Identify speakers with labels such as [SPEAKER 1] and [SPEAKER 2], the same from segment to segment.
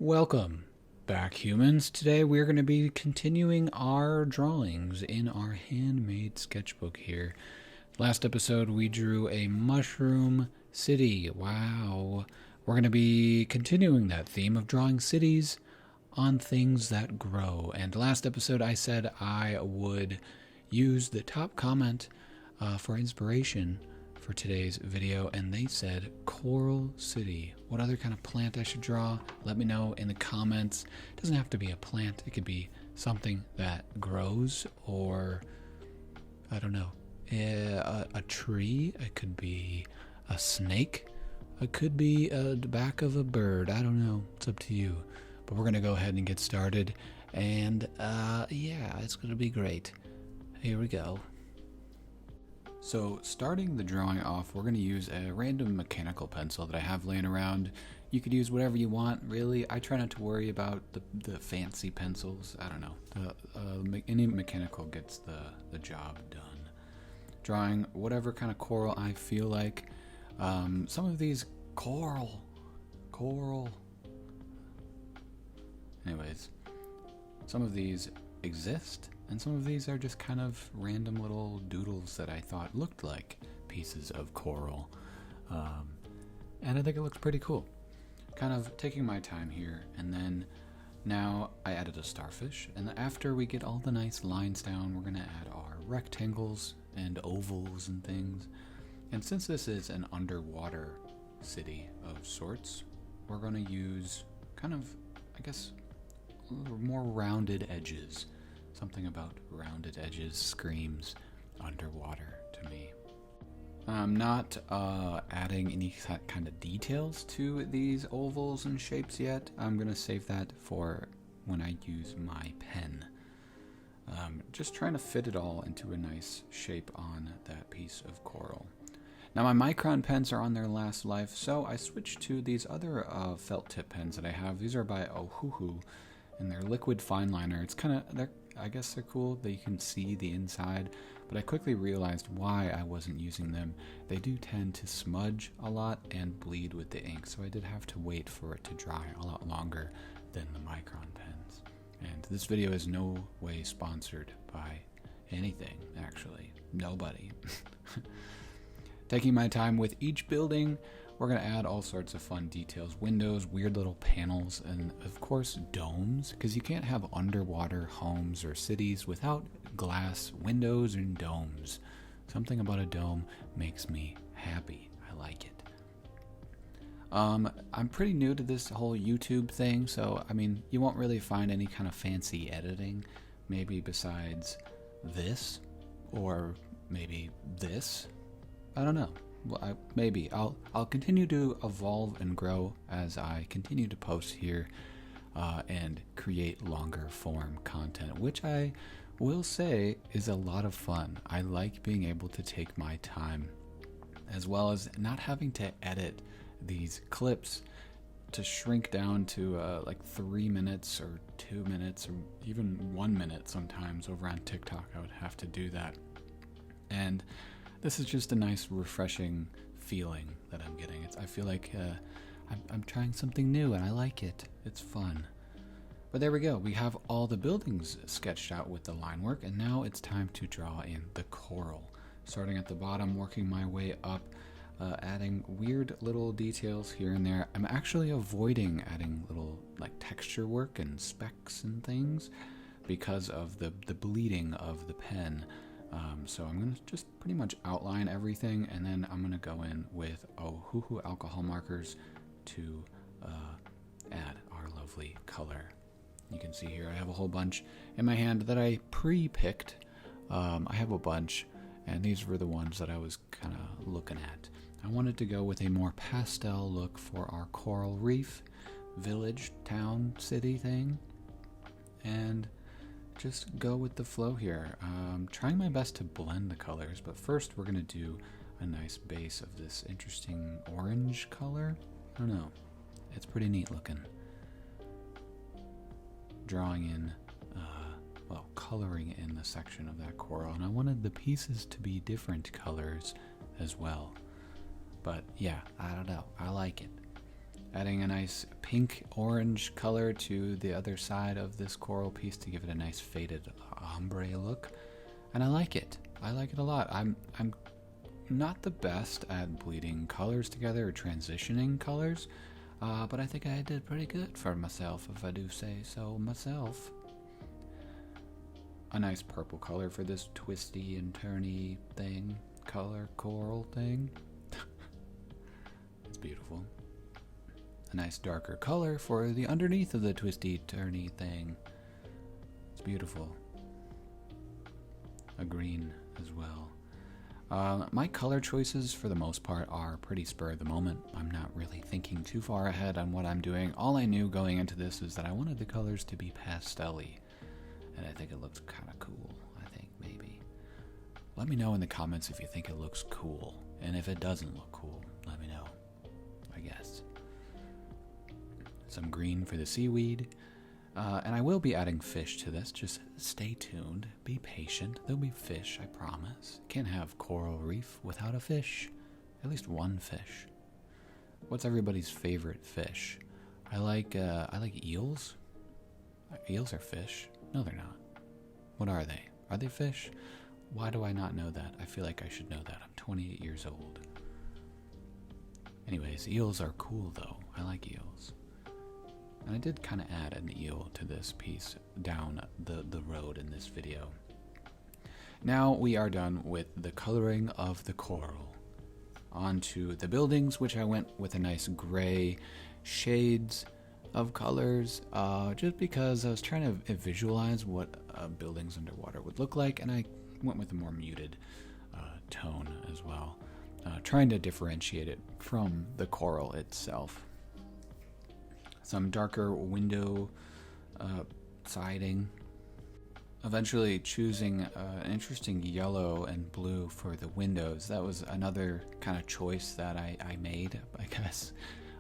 [SPEAKER 1] Welcome back, humans. Today we're going to be continuing our drawings in our handmade sketchbook here. Last episode we drew a mushroom city. Wow. We're going to be continuing that theme of drawing cities on things that grow. And last episode I said I would use the top comment for inspiration for today's video, and they said coral city. What other kind of plant I should draw? Let me know in the comments. It doesn't have to be a plant. It could be something that grows, or I don't know, a tree. It could be a snake. It could be the back of a bird. I don't know. It's up to you. But we're gonna go ahead and get started, and yeah, it's gonna be great. Here we go. So starting the drawing off, we're going to use a random mechanical pencil that I have laying around. You could use whatever you want, really. I try not to worry about the fancy pencils. I don't know. Any mechanical gets the job done. Drawing whatever kind of coral I feel like. Some of these coral. Anyways, some of these exist. And some of these are just kind of random little doodles that I thought looked like pieces of coral. And I think it looks pretty cool. Kind of taking my time here, and then now I added a starfish. And after we get all the nice lines down, we're going to add our rectangles and ovals and things. And since this is an underwater city of sorts, we're going to use kind of, I guess, a little more rounded edges. Something about rounded edges screams underwater to me. I'm not adding any kind of details to these ovals and shapes yet. I'm going to save that for when I use my pen. Just trying to fit it all into a nice shape on that piece of coral. Now my Micron pens are on their last life, so I switched to these other felt tip pens that I have. These are by Ohuhu, and they're liquid fine liner. It's kind of, I guess they're cool that you can see the inside, but I quickly realized why I wasn't using them. They do tend to smudge a lot and bleed with the ink, so I did have to wait for it to dry a lot longer than the Micron pens. And this video is no way sponsored by anything, actually. Nobody. Taking my time with each building, we're going to add all sorts of fun details, windows, weird little panels, and of course domes, because you can't have underwater homes or cities without glass windows and domes. Something about a dome makes me happy. I like it. I'm pretty new to this whole YouTube thing, so I mean, you won't really find any kind of fancy editing, maybe besides this, or maybe this. I don't know. Well, maybe I'll continue to evolve and grow as I continue to post here and create longer form content, which I will say is a lot of fun. I like being able to take my time, as well as not having to edit these clips to shrink down to like 3 minutes or 2 minutes or even 1 minute sometimes. Over on TikTok I would have to do that, and this is just a nice, refreshing feeling that I'm getting. I feel like I'm trying something new, and I like it. It's fun. But there we go. We have all the buildings sketched out with the line work, and now it's time to draw in the coral. Starting at the bottom, working my way up, adding weird little details here and there. I'm actually avoiding adding little like texture work and specks and things because of the bleeding of the pen. So I'm going to just pretty much outline everything, and then I'm going to go in with Ohuhu alcohol markers to add our lovely color. You can see here I have a whole bunch in my hand that I pre-picked. I have a bunch, and these were the ones that I was kind of looking at. I wanted to go with a more pastel look for our coral reef, village, town, city thing, and just go with the flow here. Trying my best to blend the colors, but first we're going to do a nice base of this interesting orange color. I don't know. It's pretty neat looking. Drawing in, coloring in the section of that coral, and I wanted the pieces to be different colors as well. But yeah, I don't know. I like it. Adding a nice pink-orange color to the other side of this coral piece to give it a nice faded ombre look. And I like it. I like it a lot. I'm not the best at bleeding colors together or transitioning colors, but I think I did pretty good for myself, if I do say so myself. A nice purple color for this twisty and turny thing, color coral thing. It's beautiful. A nice darker color for the underneath of the twisty turny thing. It's beautiful. A green as well. My color choices for the most part are pretty spur of the moment. I'm not really thinking too far ahead on what I'm doing. All I knew going into this is that I wanted the colors to be pastel-y. And I think it looks kind of cool, I think, maybe. Let me know in the comments if you think it looks cool. And if it doesn't look cool, let me know, I guess. Some green for the seaweed. And I will be adding fish to this. Just stay tuned. Be patient. There'll be fish, I promise. Can't have coral reef without a fish. At least one fish. What's everybody's favorite fish? I like eels. Eels are fish. No, they're not. What are they? Are they fish? Why do I not know that? I feel like I should know that. I'm 28 years old. Anyways, eels are cool though. I like eels. And I did kind of add an eel to this piece down the road in this video. Now we are done with the coloring of the coral. On to the buildings, which I went with a nice gray shades of colors, just because I was trying to visualize what buildings underwater would look like, and I went with a more muted tone as well, trying to differentiate it from the coral itself. Some darker window siding. Eventually choosing an interesting yellow and blue for the windows. That was another kind of choice that I made, I guess,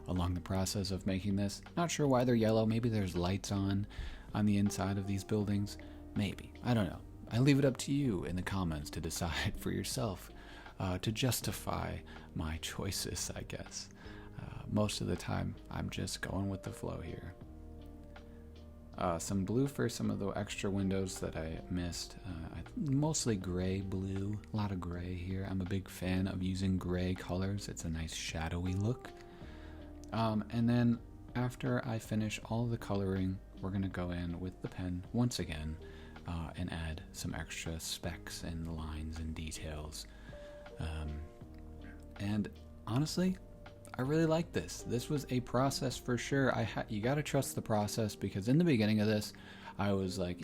[SPEAKER 1] along the process of making this. Not sure why they're yellow. Maybe there's lights on the inside of these buildings. Maybe. I don't know. I leave it up to you in the comments to decide for yourself, to justify my choices, I guess. Most of the time, I'm just going with the flow here. Some blue for some of the extra windows that I missed. Mostly gray blue. A lot of gray here. I'm a big fan of using gray colors. It's a nice shadowy look. And then after I finish all of the coloring, we're going to go in with the pen once again and add some extra specks and lines and details. And honestly, I really like this. This was a process for sure. You got to trust the process, because in the beginning of this, I was like,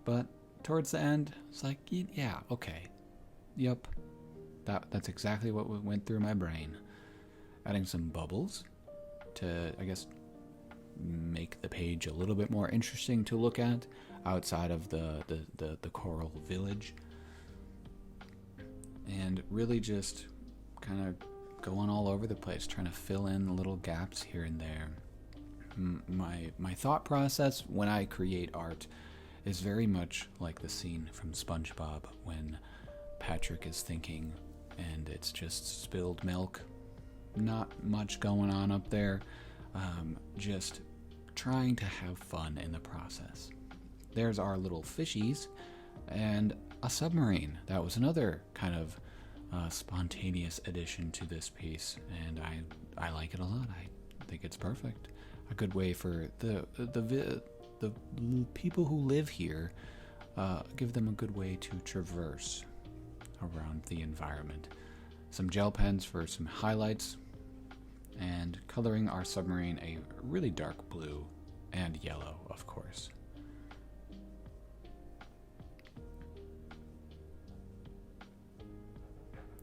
[SPEAKER 1] but towards the end, it's like, yeah, okay, yep. That's exactly what went through my brain. Adding some bubbles to, I guess, make the page a little bit more interesting to look at outside of the coral village. And really just kind of going all over the place, trying to fill in little gaps here and there. My thought process when I create art is very much like the scene from SpongeBob when Patrick is thinking and it's just spilled milk. Not much going on up there. Just trying to have fun in the process. There's our little fishies and a submarine. That was another kind of spontaneous addition to this piece, and I like it a lot. I think it's perfect. A good way for the people who live here, give them a good way to traverse around the environment. Some gel pens for some highlights, and coloring our submarine a really dark blue and yellow, of course.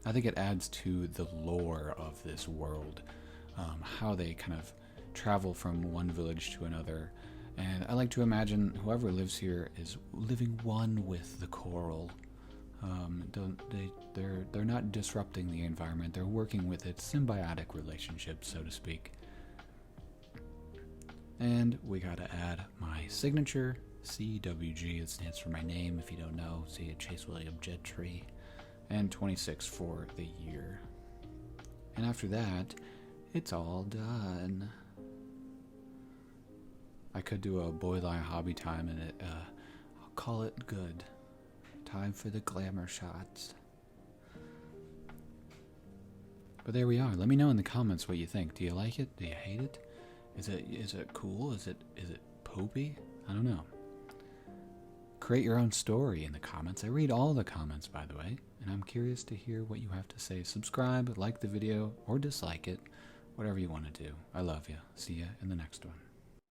[SPEAKER 1] I think it adds to the lore of this world, how they kind of travel from one village to another. And I like to imagine whoever lives here is living one with the coral. They're not disrupting the environment. They're working with its symbiotic relationship, so to speak. And we gotta add my signature, CWG. It stands for my name, if you don't know. See, Chase William Gentry. and 26 for the year. And after that, it's all done. I could do a boy line hobby time and I'll call it good. Time for the glamour shots. But there we are. Let me know in the comments what you think. Do you like it? Do you hate it? Is it cool? Is it poopy? I don't know. Create your own story in the comments. I read all the comments, by the way, and I'm curious to hear what you have to say. Subscribe, like the video, or dislike it. Whatever you want to do. I love you. See ya in the next one.